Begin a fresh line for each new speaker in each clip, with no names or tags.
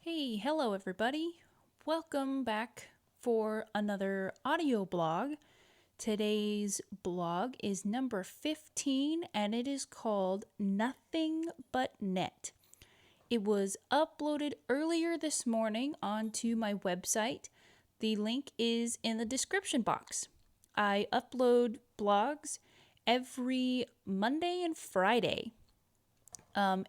Hello everybody. Welcome back for another audio blog. Today's blog is number 15 and it is called Nothing But Net. It was uploaded earlier this morning onto my website. The link is in the description box. I upload blogs every Monday and Friday.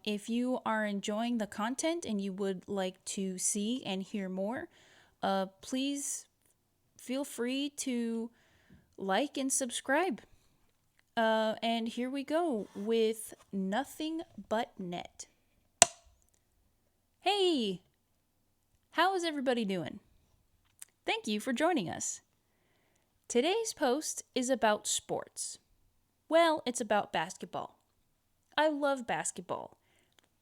If you are enjoying the content and you would like to see and hear more, please feel free to like and subscribe. And here we go with Nothing But Net. Hey, how is everybody doing? Thank you for joining us. Today's post is about sports. Well, it's about basketball. I love basketball.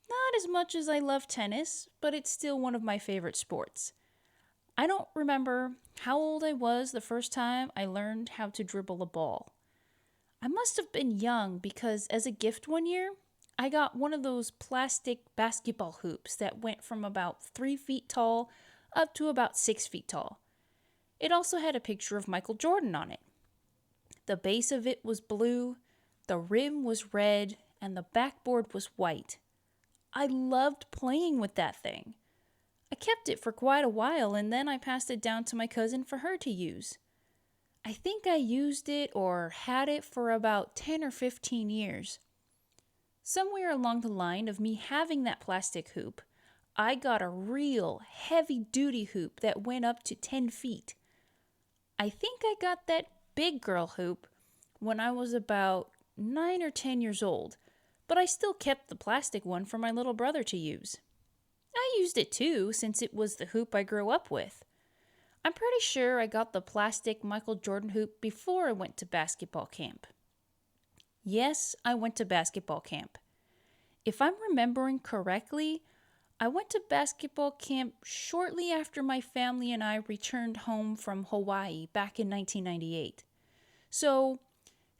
Not as much as I love tennis, but it's still one of my favorite sports. I don't remember how old I was the first time I learned how to dribble a ball. I must have been young because as a gift one year, I got one of those plastic basketball hoops that went from about 3 feet tall up to about 6 feet tall. It also had a picture of Michael Jordan on it. The base of it was blue, the rim was red, and the backboard was white. I loved playing with that thing. I kept it for quite a while and then I passed it down to my cousin for her to use. I think I used it or had it for about 10 or 15 years. Somewhere along the line of me having that plastic hoop, I got a real heavy-duty hoop that went up to 10 feet. I think I got that big girl hoop when I was about 9 or 10 years old, but I still kept the plastic one for my little brother to use. I used it too, since it was the hoop I grew up with. I'm pretty sure I got the plastic Michael Jordan hoop before I went to basketball camp. Yes, I went to basketball camp. If I'm remembering correctly, I went to basketball camp shortly after my family and I returned home from Hawaii back in 1998. So,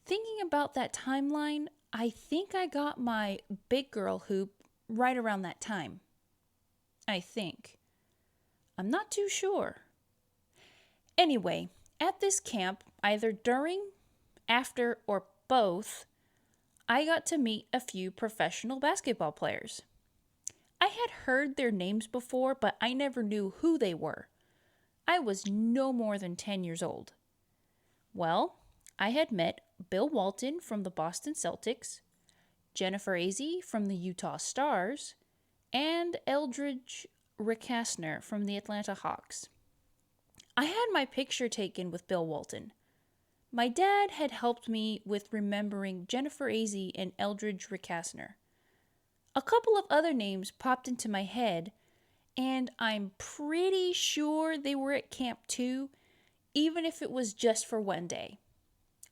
thinking about that timeline, I think I got my big girl hoop right around that time. I think. I'm not too sure. Anyway, at this camp, either during, after, or both, I got to meet a few professional basketball players. I had heard their names before, but I never knew who they were. I was no more than 10 years old. Well, I had met Bill Walton from the Boston Celtics, Jennifer Azzi from the Utah Stars, and Eldridge Ricasner from the Atlanta Hawks. I had my picture taken with Bill Walton. My dad had helped me with remembering Jennifer Azzi and Eldridge Ricasner. A couple of other names popped into my head, and I'm pretty sure they were at camp too, even if it was just for one day.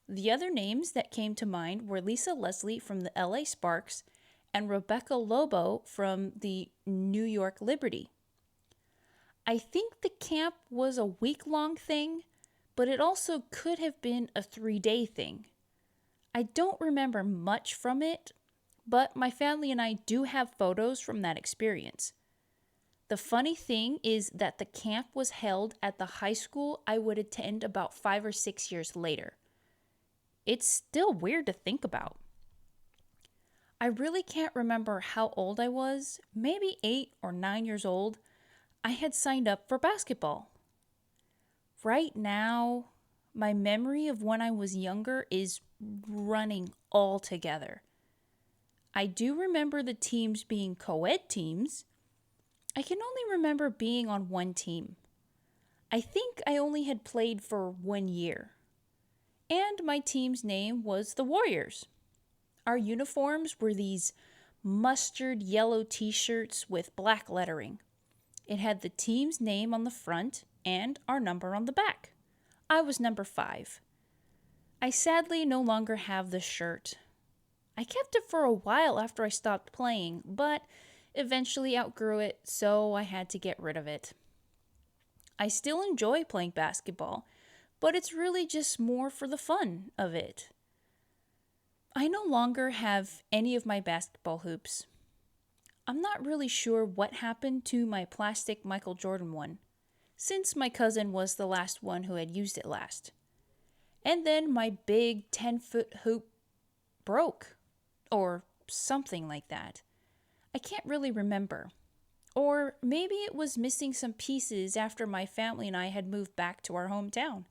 The other names that came to mind were Lisa Leslie from the LA Sparks and Rebecca Lobo from the New York Liberty. I think the camp was a week-long thing, but it also could have been a 3-day thing. I don't remember much from it, but my family and I do have photos from that experience. The funny thing is that the camp was held at the high school I would attend about 5 or 6 years later. It's still weird to think about. I really can't remember how old I was, maybe 8 or 9 years old. I had signed up for basketball. Right now, my memory of when I was younger is running all together. I do remember the teams being co-ed teams. I can only remember being on one team. I think I only had played for 1 year. And my team's name was the Warriors. Our uniforms were these mustard yellow t-shirts with black lettering. It had the team's name on the front and our number on the back. I was number 5. I sadly no longer have the shirt. I kept it for a while after I stopped playing, but eventually outgrew it, so I had to get rid of it. I still enjoy playing basketball, but it's really just more for the fun of it. I no longer have any of my basketball hoops. I'm not really sure what happened to my plastic Michael Jordan one, since my cousin was the last one who had used it last. And then my big 10-foot hoop broke, or something like that. I can't really remember. Or maybe it was missing some pieces after my family and I had moved back to our hometown.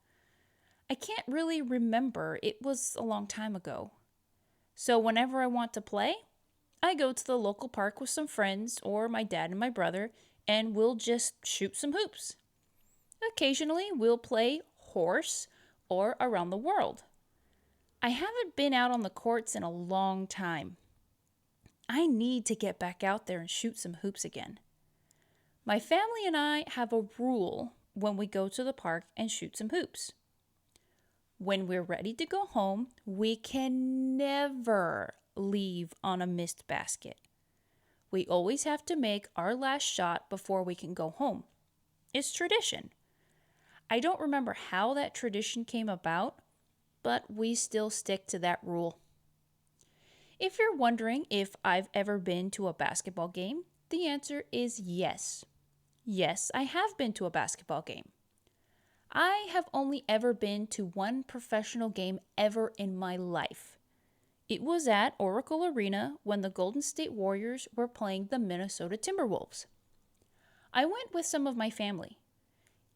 I can't really remember, it was a long time ago. So whenever I want to play, I go to the local park with some friends or my dad and my brother, and we'll just shoot some hoops. Occasionally, we'll play horse or around the world. I haven't been out on the courts in a long time. I need to get back out there and shoot some hoops again. My family and I have a rule when we go to the park and shoot some hoops. When we're ready to go home, we can never leave on a missed basket. We always have to make our last shot before we can go home. It's tradition. I don't remember how that tradition came about, but we still stick to that rule. If you're wondering if I've ever been to a basketball game, the answer is yes. Yes, I have been to a basketball game. I have only ever been to one professional game ever in my life. It was at Oracle Arena when the Golden State Warriors were playing the Minnesota Timberwolves. I went with some of my family.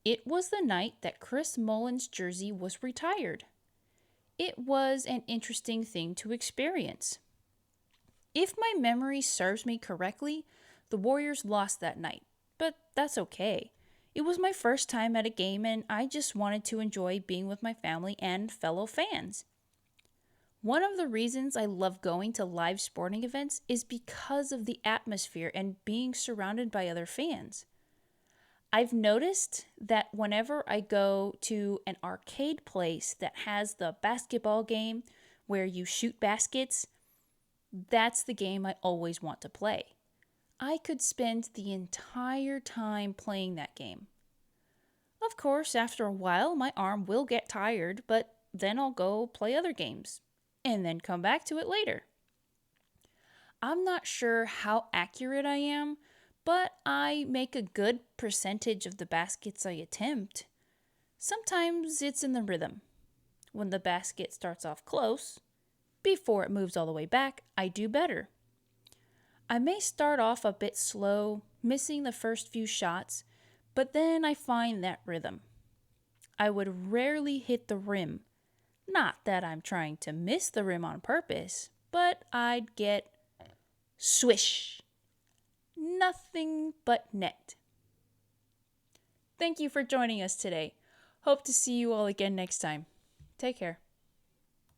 It was the night that Chris Mullins' jersey was retired. It was an interesting thing to experience. If my memory serves me correctly, the Warriors lost that night, but that's okay. It was my first time at a game and I just wanted to enjoy being with my family and fellow fans. One of the reasons I love going to live sporting events is because of the atmosphere and being surrounded by other fans. I've noticed that whenever I go to an arcade place that has the basketball game where you shoot baskets, that's the game I always want to play. I could spend the entire time playing that game. Of course, after a while, my arm will get tired, but then I'll go play other games and then come back to it later. I'm not sure how accurate I am, but I make a good percentage of the baskets I attempt. Sometimes it's in the rhythm. When the basket starts off close, before it moves all the way back, I do better. I may start off a bit slow, missing the first few shots, but then I find that rhythm. I would rarely hit the rim. Not that I'm trying to miss the rim on purpose, but I'd get swish. Nothing but net. Thank you for joining us today. Hope to see you all again next time. Take care.